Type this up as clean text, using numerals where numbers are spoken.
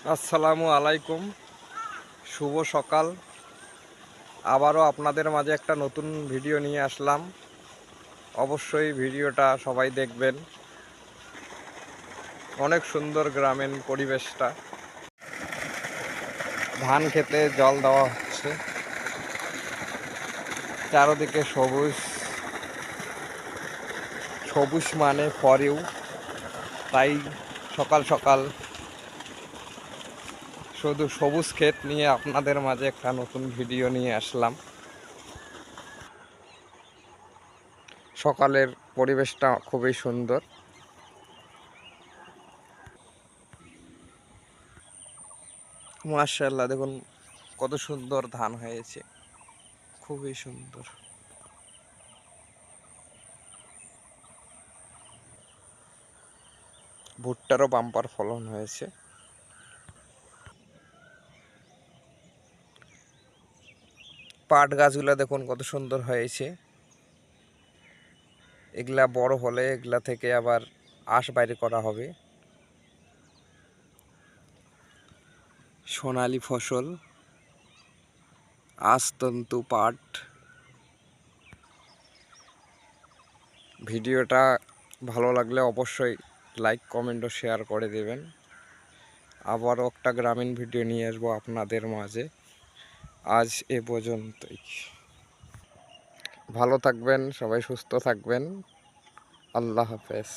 আসসালামু আলাইকুম, শুভ সকাল। আবারও আপনাদের মাঝে একটা নতুন ভিডিও নিয়ে আসলাম। অবশ্যই ভিডিওটা সবাই দেখবেন। অনেক সুন্দর গ্রামীণ পরিবেশটা। ধান খেতে জল দেওয়া হচ্ছে, চারদিকে সবুজ সবুজ মানে ফর ইউ। তাই সকাল সকাল শুধু সবুজ ক্ষেত নিয়ে আপনাদের মাঝে একটা নতুন ভিডিও নিয়ে আসলাম। সকালের পরিবেশটা খুবই সুন্দর। মাশাআল্লাহ, দেখুন কত সুন্দর ধান হয়েছে, খুবই সুন্দর। ভুট্টারও বাম্পার ফলন হয়েছে। পাট গাছগুলো দেখুন কত সুন্দর হয়েছে। এগুলা বড় হলে এগুলা থেকে আবার আঁশ বাইরে করা হবে। সোনালী ফসল, আঁশতন্তু পাট। ভিডিওটা ভালো লাগলে অবশ্যই লাইক, কমেন্ট ও শেয়ার করে দেবেন। আবারও একটা গ্রামীণ ভিডিও নিয়ে আসবো আপনাদের মাঝে। আজ এ পর্যন্তই। ভালো থাকবেন, সবাই সুস্থ থাকবেন। আল্লাহ হাফেজ।